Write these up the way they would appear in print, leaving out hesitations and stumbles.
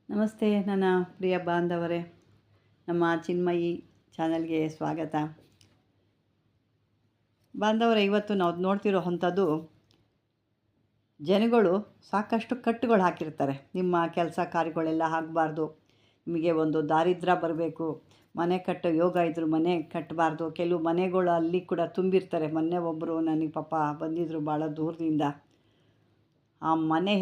ನಮಸ್ತೆ ನನ್ನ ಪ್ರಿಯ ಬಾಂಧವರೇ, ನಮ್ಮ ಚಿನ್ಮಯಿ ಚಾನಲ್ಗೆ ಸ್ವಾಗತ. ಬಾಂಧವರೇ, ಇವತ್ತು ನಾವು ನೋಡ್ತಿರೋ ಅಂಥದ್ದು, ಜನಗಳು ಸಾಕಷ್ಟು ಕಟ್ಟುಗಳು ಹಾಕಿರ್ತಾರೆ. ನಿಮ್ಮ ಕೆಲಸ ಕಾರ್ಯಗಳೆಲ್ಲ ಆಗಬಾರ್ದು, ನಿಮಗೆ ಒಂದು ದಾರಿದ್ರ್ಯ ಬರಬೇಕು, ಮನೆ ಕಟ್ಟೋ ಯೋಗ ಇದ್ದರೂ ಮನೆ ಕಟ್ಟಬಾರ್ದು. ಕೆಲವು ಮನೆಗಳು ಅಲ್ಲಿ ಕೂಡ ತುಂಬಿರ್ತಾರೆ. ಮೊನ್ನೆ ಒಬ್ಬರು ನನಗೆ ಪಾಪ ಬಂದಿದ್ದರು ಭಾಳ ದೂರದಿಂದ. ಆ ಮನೆ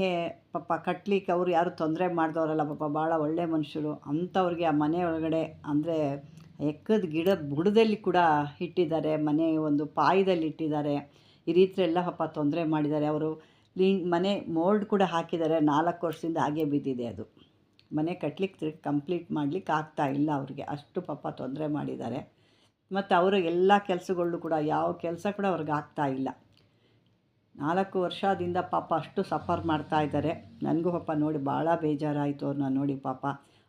ಪಾಪ ಕಟ್ಟಲಿಕ್ಕೆ ಅವರು ಯಾರು ತೊಂದರೆ ಮಾಡಿದವರಲ್ಲ, ಪಾಪ ಭಾಳ ಒಳ್ಳೆ ಮನುಷ್ಯರು. ಅಂಥವ್ರಿಗೆ ಆ ಮನೆ ಒಳಗಡೆ ಅಂದರೆ ಎಕ್ಕದ ಗಿಡ ಬುಡದಲ್ಲಿ ಕೂಡ ಇಟ್ಟಿದ್ದಾರೆ, ಮನೆ ಒಂದು ಪಾಯದಲ್ಲಿ ಇಟ್ಟಿದ್ದಾರೆ. ಈ ರೀತಿ ಎಲ್ಲ ಪಾಪ ತೊಂದರೆ ಮಾಡಿದ್ದಾರೆ. ಅವರು ಮನೆ ಮೋಲ್ಡ್ ಕೂಡ ಹಾಕಿದ್ದಾರೆ. 4 ವರ್ಷದಿಂದ ಹಾಗೆ ಬಿದ್ದಿದೆ ಅದು. ಮನೆ ಕಟ್ಟಲಿಕ್ಕೆ ಕಂಪ್ಲೀಟ್ ಮಾಡಲಿಕ್ಕೆ ಆಗ್ತಾಯಿಲ್ಲ ಅವ್ರಿಗೆ, ಅಷ್ಟು ಪಾಪ ತೊಂದರೆ ಮಾಡಿದ್ದಾರೆ. ಮತ್ತು ಅವರು ಎಲ್ಲ ಕೆಲಸಗಳು ಕೂಡ ಯಾವ ಕೆಲಸ ಕೂಡ ಅವ್ರಿಗೆ ಆಗ್ತಾಯಿಲ್ಲ. 4 ವರ್ಷದಿಂದ ಪಾಪ ಅಷ್ಟು ಸಫರ್ ಮಾಡ್ತಾಯಿದ್ದಾರೆ. ನನಗೂ ಪಾಪ ನೋಡಿ ಭಾಳ ಬೇಜಾರಾಯಿತು ಅವ್ರನ್ನ ನೋಡಿ. ಪಾಪ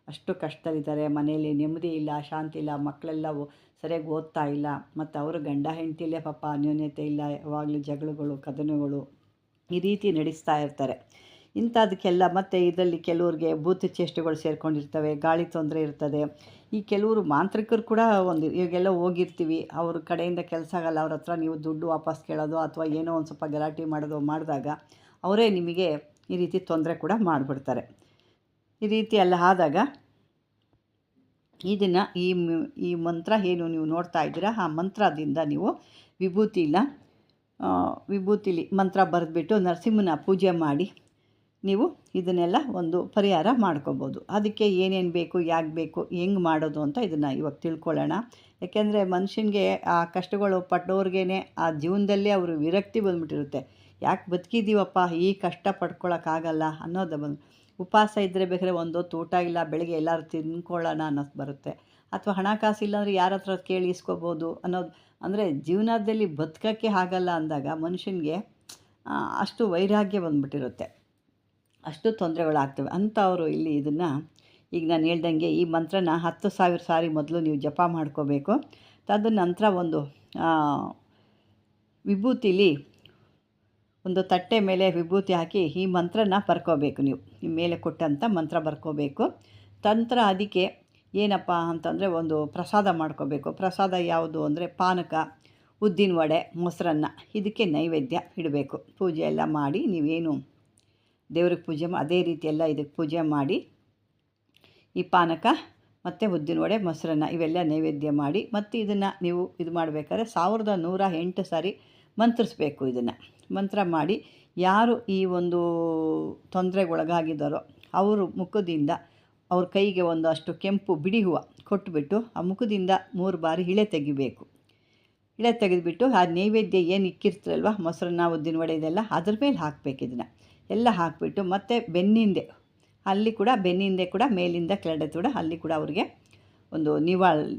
ಅಷ್ಟು ಕಷ್ಟದಲ್ಲಿದ್ದಾರೆ, ಮನೆಯಲ್ಲಿ ನೆಮ್ಮದಿ ಇಲ್ಲ, ಶಾಂತಿ ಇಲ್ಲ, ಮಕ್ಕಳೆಲ್ಲ ಸರಿಯಾಗಿ ಓದ್ತಾ ಇಲ್ಲ. ಮತ್ತು ಅವರು ಗಂಡ ಹೆಂಡತಿಯಲ್ಲೇ ಪಾಪ ಅನ್ಯೋನ್ಯತೆ ಇಲ್ಲ, ಯಾವಾಗಲೂ ಜಗಳಗಳು ಕದನಗಳು ಈ ರೀತಿ ನಡೆಸ್ತಾ ಇರ್ತಾರೆ. ಇಂಥದಕ್ಕೆಲ್ಲ ಮತ್ತು ಇದರಲ್ಲಿ ಕೆಲವ್ರಿಗೆ ಭೂತ ಚೇಷ್ಟೆಗಳು ಸೇರ್ಕೊಂಡಿರ್ತವೆ, ಗಾಳಿ ತೊಂದರೆ ಇರ್ತದೆ. ಈ ಕೆಲವರು ಮಾಂತ್ರಿಕರು ಕೂಡ ಇವಾಗೆಲ್ಲ ಹೋಗಿರ್ತೀವಿ, ಅವ್ರ ಕಡೆಯಿಂದ ಕೆಲಸ ಆಗಲ್ಲ, ಅವ್ರ ಹತ್ರ ನೀವು ದುಡ್ಡು ವಾಪಸ್ ಕೇಳೋದು ಅಥವಾ ಏನೋ ಒಂದು ಸ್ವಲ್ಪ ಗಲಾಟೆ ಮಾಡೋದು ಮಾಡಿದಾಗ ಅವರೇ ನಿಮಗೆ ಈ ರೀತಿ ತೊಂದರೆ ಕೂಡ ಮಾಡಿಬಿಡ್ತಾರೆ. ಈ ರೀತಿ ಎಲ್ಲ ಆದಾಗ ಇದನ್ನು ಈ ಮಂತ್ರ ಏನು ನೀವು ನೋಡ್ತಾ ಇದ್ದೀರಾ, ಆ ಮಂತ್ರದಿಂದ ನೀವು ವಿಭೂತಿಲಿ ಮಂತ್ರ ಬರೆದ್ಬಿಟ್ಟು ನರಸಿಂಹನ ಪೂಜೆ ಮಾಡಿ ನೀವು ಇದನ್ನೆಲ್ಲ ಒಂದು ಪರಿಹಾರ ಮಾಡ್ಕೊಬೋದು. ಅದಕ್ಕೆ ಏನೇನು ಬೇಕು, ಯಾಕೆ ಬೇಕು, ಹೆಂಗೆ ಮಾಡೋದು ಅಂತ ಇದನ್ನು ಇವಾಗ ತಿಳ್ಕೊಳ್ಳೋಣ. ಯಾಕೆಂದರೆ ಮನುಷ್ಯನಿಗೆ ಆ ಕಷ್ಟಗಳು ಪಟ್ಟವ್ರಿಗೇ ಆ ಜೀವನದಲ್ಲೇ ಅವರು ವಿರಕ್ತಿ ಬಂದುಬಿಟ್ಟಿರುತ್ತೆ. ಯಾಕೆ ಬದುಕಿದ್ದೀವಪ್ಪ, ಈ ಕಷ್ಟ ಪಡ್ಕೊಳ್ಳೋಕ್ಕಾಗಲ್ಲ ಅನ್ನೋದು ಉಪವಾಸ ಇದ್ದರೆ ಬೇಕಾದ್ರೆ ಒಂದೊತ್ತು ಊಟ ಇಲ್ಲ, ಬೆಳಗ್ಗೆ ಎಲ್ಲರೂ ತಿನ್ಕೊಳ್ಳೋಣ ಅನ್ನೋದು ಬರುತ್ತೆ. ಅಥವಾ ಹಣಕಾಸು ಇಲ್ಲಾಂದರೆ ಯಾರ ಹತ್ರ ಕೇಳಿ ಇಸ್ಕೋಬೋದು ಅನ್ನೋದು. ಅಂದರೆ ಜೀವನದಲ್ಲಿ ಬದುಕೋಕ್ಕೆ ಆಗಲ್ಲ ಅಂದಾಗ ಮನುಷ್ಯನಿಗೆ ಅಷ್ಟು ವೈರಾಗ್ಯ ಬಂದುಬಿಟ್ಟಿರುತ್ತೆ, ಅಷ್ಟು ತೊಂದರೆಗಳಾಗ್ತವೆ. ಅಂಥವರು ಇಲ್ಲಿ ಇದನ್ನು ಈಗ ನಾನು ಹೇಳ್ದಂಗೆ ಈ ಮಂತ್ರನ 10,000 ಸಾರಿ ಮೊದಲು ನೀವು ಜಪ ಮಾಡ್ಕೋಬೇಕು. ತದನಂತರ ಒಂದು ವಿಭೂತಿಲಿ ಒಂದು ತಟ್ಟೆ ಮೇಲೆ ವಿಭೂತಿ ಹಾಕಿ ಈ ಮಂತ್ರನ ಬರ್ಕೋಬೇಕು. ನೀವು ನಿಮ್ಮ ಮೇಲೆ ಕೊಟ್ಟಂಥ ಮಂತ್ರ ಬರ್ಕೋಬೇಕು. ತಂತ್ರ ಅದಕ್ಕೆ ಏನಪ್ಪ ಅಂತಂದರೆ ಒಂದು ಪ್ರಸಾದ ಮಾಡ್ಕೋಬೇಕು. ಪ್ರಸಾದ ಯಾವುದು ಅಂದರೆ ಪಾನಕ, ಉದ್ದಿನ ವಡೆ, ಮೊಸರನ್ನ, ಇದಕ್ಕೆ ನೈವೇದ್ಯ ಇಡಬೇಕು. ಪೂಜೆ ಎಲ್ಲ ಮಾಡಿ ನೀವೇನು ದೇವ್ರಿಗೆ ಪೂಜೆ ಅದೇ ರೀತಿ ಎಲ್ಲ ಇದಕ್ಕೆ ಪೂಜೆ ಮಾಡಿ ಈ ಪಾನಕ ಮತ್ತು ಉದ್ದಿನ ವಡೆ, ಮೊಸರನ್ನ ಇವೆಲ್ಲ ನೈವೇದ್ಯ ಮಾಡಿ ಮತ್ತು ಇದನ್ನು ನೀವು ಇದು ಮಾಡಬೇಕಾದ್ರೆ 1108 ಸಾರಿ ಮಂತ್ರಿಸ್ಬೇಕು. ಇದನ್ನು ಮಂತ್ರ ಮಾಡಿ ಯಾರು ಈ ಒಂದು ತೊಂದರೆಗೊಳಗಾಗಿದ್ದಾರೋ ಅವರು ಮುಖದಿಂದ ಅವ್ರ ಕೈಗೆ ಒಂದಷ್ಟು ಕೆಂಪು ಬಿಡಿ ಹೂವು ಕೊಟ್ಬಿಟ್ಟು ಆ ಮುಖದಿಂದ 3 ಬಾರಿ ಇಳೆ ತೆಗಿಬೇಕು. ಇಳೆ ತೆಗೆದುಬಿಟ್ಟು ಆ ನೈವೇದ್ಯ ಏನು ಇಕ್ಕಿರ್ತೀರಲ್ವ, ಮೊಸರನ್ನ, ಉದ್ದಿನ ವಡೆ ಇದೆಲ್ಲ ಅದ್ರ ಮೇಲೆ ಹಾಕಬೇಕು. ಇದನ್ನು ಎಲ್ಲ ಹಾಕಿಬಿಟ್ಟು ಮತ್ತು ಬೆನ್ನಿಂದೆ ಕೂಡ ಮೇಲಿಂದ ಕೆಳಗಡೆ ಕೂಡ ಅಲ್ಲಿ ಕೂಡ ಅವ್ರಿಗೆ ಒಂದು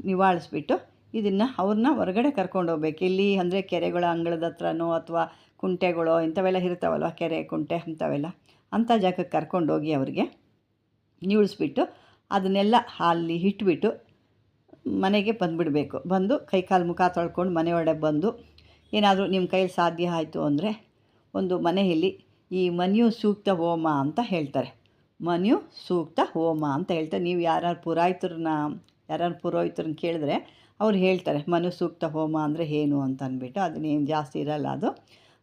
ನಿವಾಳಿಸ್ಬಿಟ್ಟು ಇದನ್ನು ಅವ್ರನ್ನ ಹೊರಗಡೆ ಕರ್ಕೊಂಡು ಹೋಗ್ಬೇಕು. ಇಲ್ಲಿ ಅಂದರೆ ಕೆರೆಗಳ ಅಂಗಳದ ಹತ್ರನೋ ಅಥವಾ ಕುಂಟೆಗಳೋ ಇಂಥವೆಲ್ಲ ಇರ್ತಾವಲ್ವ, ಕೆರೆ ಕುಂಟೆ ಅಂಥವೆಲ್ಲ, ಅಂಥ ಜಾಗಕ್ಕೆ ಕರ್ಕೊಂಡೋಗಿ ಅವ್ರಿಗೆ ನಿಲ್ಲಿಸ್ಬಿಟ್ಟು ಅದನ್ನೆಲ್ಲ ಅಲ್ಲಿ ಇಟ್ಬಿಟ್ಟು ಮನೆಗೆ ಬಂದುಬಿಡಬೇಕು. ಬಂದು ಕೈಕಾಲು ಮುಖ ತೊಳ್ಕೊಂಡು ಮನೆಯೊಳಗೆ ಬಂದು ಏನಾದರೂ ನಿಮ್ಮ ಕೈಯಲ್ಲಿ ಸಾಧ್ಯ ಆಯಿತು ಅಂದರೆ ಒಂದು ಮನೆಯಲ್ಲಿ ಈ ಮನ್ಯು ಸೂಕ್ತ ಹೋಮ ಅಂತ ಹೇಳ್ತಾರೆ. ಮನ್ಯು ಸೂಕ್ತ ಹೋಮ ಅಂತ ಹೇಳ್ತಾರೆ. ನೀವು ಯಾರು ಪುರೋಹಿತರನ್ನ ಕೇಳಿದ್ರೆ ಅವ್ರು ಹೇಳ್ತಾರೆ ಮನು ಸೂಕ್ತ ಹೋಮ ಅಂದರೆ ಏನು ಅಂತ ಅಂದ್ಬಿಟ್ಟು. ಅದನ್ನೇನು ಜಾಸ್ತಿ ಇರಲ್ಲ ಅದು.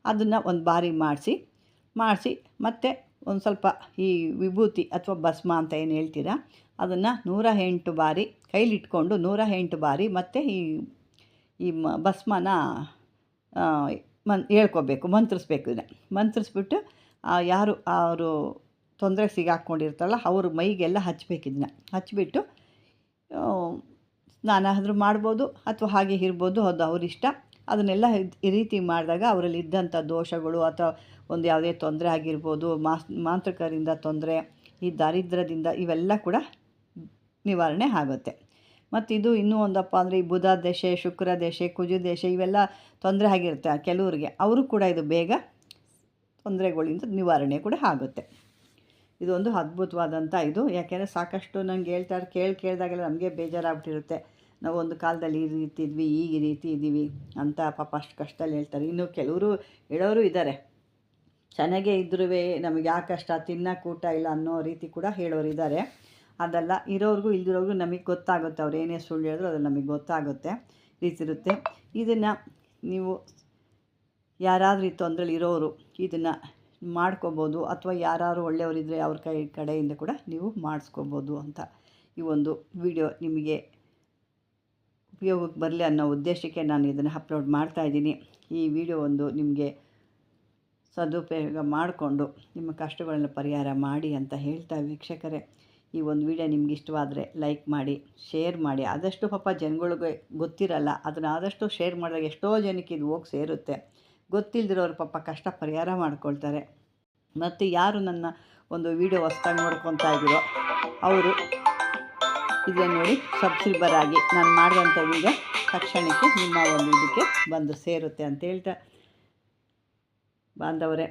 ಅದನ್ನು ಒಂದು ಬಾರಿ ಮಾಡಿಸಿ ಮತ್ತು ಒಂದು ಸ್ವಲ್ಪ ಈ ವಿಭೂತಿ ಅಥವಾ ಭಸ್ಮ ಅಂತ ಏನು ಹೇಳ್ತೀರಾ ಅದನ್ನು 108 ಬಾರಿ ಕೈಲಿಟ್ಕೊಂಡು 108 ಬಾರಿ ಮತ್ತು ಈ ಭಸ್ಮನ ಹೇಳ್ಕೊಬೇಕು, ಮಂತ್ರಿಸ್ಬೇಕು. ಇದನ್ನು ಮಂತ್ರಿಸ್ಬಿಟ್ಟು ಯಾರು ಅವರು ತೊಂದರೆ ಸಿಗಾಕ್ಕೊಂಡಿರ್ತಾರಲ್ಲ ಅವ್ರ ಮೈಗೆಲ್ಲ ಹಚ್ಚಬೇಕು. ಇದನ್ನ ಹಚ್ಚಿಬಿಟ್ಟು ಸ್ನಾನ ಆದರೂ ಮಾಡ್ಬೋದು ಅಥವಾ ಹಾಗೆ ಇರ್ಬೋದು, ಅದು ಅವರಿಷ್ಟ. ಅದನ್ನೆಲ್ಲ ಈ ರೀತಿ ಮಾಡಿದಾಗ ಅವರಲ್ಲಿ ಇದ್ದಂಥ ದೋಷಗಳು ಅಥವಾ ಒಂದು ಯಾವುದೇ ತೊಂದರೆ ಆಗಿರ್ಬೋದು, ಮಾಂತ್ರಿಕರಿಂದ ತೊಂದರೆ, ಈ ದಾರಿದ್ರ್ಯದಿಂದ ಇವೆಲ್ಲ ಕೂಡ ನಿವಾರಣೆ ಆಗುತ್ತೆ. ಮತ್ತು ಇದು ಇನ್ನೂ ಒಂದಪ್ಪ ಅಂದರೆ ಈ ಬುಧ ದಶೆ, ಶುಕ್ರ ದಶೆ, ಕುಜ ದಶೆ ಇವೆಲ್ಲ ತೊಂದರೆ ಆಗಿರುತ್ತೆ ಕೆಲವರಿಗೆ, ಅವರು ಕೂಡ ಇದು ಬೇಗ ತೊಂದರೆಗಳಿಂದ ನಿವಾರಣೆ ಕೂಡ ಆಗುತ್ತೆ. ಇದೊಂದು ಅದ್ಭುತವಾದಂಥ ಇದು. ಯಾಕೆಂದರೆ ಸಾಕಷ್ಟು ನನಗೆ ಹೇಳ್ತಾರೆ, ಕೇಳಿದಾಗೆಲ್ಲ ನಮಗೆ ಬೇಜಾರಾಗ್ಬಿಟ್ಟಿರುತ್ತೆ. ನಾವು ಒಂದು ಕಾಲದಲ್ಲಿ ಈ ರೀತಿ ಇದ್ವಿ, ಈ ರೀತಿ ಇದ್ದೀವಿ ಅಂತ ಪಾಪ ಅಷ್ಟು ಕಷ್ಟದಲ್ಲಿ ಹೇಳ್ತಾರೆ. ಇನ್ನು ಕೆಲವರು ಹೇಳೋರು ಇದ್ದಾರೆ, ಚೆನ್ನಾಗೇ ಇದ್ರೂ ನಮಗೆ ಯಾಕೆ ಕಷ್ಟ, ತಿನ್ನೋಕೆ ಊಟ ಇಲ್ಲ ಅನ್ನೋ ರೀತಿ ಕೂಡ ಹೇಳೋರಿದ್ದಾರೆ. ಅದೆಲ್ಲ ಇರೋರಿಗೂ ಇಲ್ದಿರೋರಿಗೂ ನಮಗೆ ಗೊತ್ತಾಗುತ್ತೆ. ಅವ್ರು ಏನೇ ಸುಳ್ಳು ಹೇಳಿದ್ರು ಅದು ನಮಗೆ ಗೊತ್ತಾಗುತ್ತೆ ರೀತಿರುತ್ತೆ. ಇದನ್ನು ನೀವು ಯಾರಾದರೂ ಈ ತೊಂದರೆಲಿ ಇರೋರು ಇದನ್ನು ಮಾಡ್ಕೋಬೋದು, ಅಥವಾ ಯಾರು ಒಳ್ಳೆಯವರಿದ್ದರೆ ಅವ್ರ ಕಡೆಯಿಂದ ಕೂಡ ನೀವು ಮಾಡಿಸ್ಕೋಬೋದು ಅಂತ ಈ ಒಂದು ವಿಡಿಯೋ ನಿಮಗೆ ಉಪಯೋಗಕ್ಕೆ ಬರಲಿ ಅನ್ನೋ ಉದ್ದೇಶಕ್ಕೆ ನಾನು ಇದನ್ನು ಅಪ್ಲೋಡ್ ಮಾಡ್ತಾಯಿದ್ದೀನಿ. ಈ ವಿಡಿಯೋ ಒಂದು ನಿಮಗೆ ಸದುಪಯೋಗ ಮಾಡಿಕೊಂಡು ನಿಮ್ಮ ಕಷ್ಟಗಳನ್ನು ಪರಿಹಾರ ಮಾಡಿ ಅಂತ ಹೇಳ್ತಾ, ವೀಕ್ಷಕರೇ ಈ ಒಂದು ವಿಡಿಯೋ ನಿಮ್ಗೆ ಇಷ್ಟವಾದರೆ ಲೈಕ್ ಮಾಡಿ, ಶೇರ್ ಮಾಡಿ. ಆದಷ್ಟು ಪಾಪ ಜನಗಳಿಗೆ ಗೊತ್ತಿರಲ್ಲ, ಅದನ್ನು ಆದಷ್ಟು ಶೇರ್ ಮಾಡಿದಾಗ ಎಷ್ಟೋ ಜನಕ್ಕೆ ಇದು ಹೋಗಿ ಸೇರುತ್ತೆ. ಗೊತ್ತಿಲ್ಲದಿರೋರು ಪಾಪ ಕಷ್ಟ ಪರಿಹಾರ ಮಾಡ್ಕೊಳ್ತಾರೆ. ಮತ್ತು ಯಾರು ನನ್ನ ಒಂದು ವಿಡಿಯೋ ಹೊಸ್ದಾಗಿ ನೋಡ್ಕೊತಾ ಇದ್ದೀರೋ ಅವರು ಇದನ್ನು ನೋಡಿ ಸಬ್ಸ್ಕ್ರೈಬರ್ ಆಗಿ ನಾನು ಮಾಡಿದಂಥ ವಿಡಿಯೋ ತಕ್ಷಣಕ್ಕೆ ನಿಮ್ಮ ಒಂದು ಇದಕ್ಕೆ ಬಂದು ಸೇರುತ್ತೆ ಅಂತ ಹೇಳ್ತಾ, ಬಾಂಧವರೇ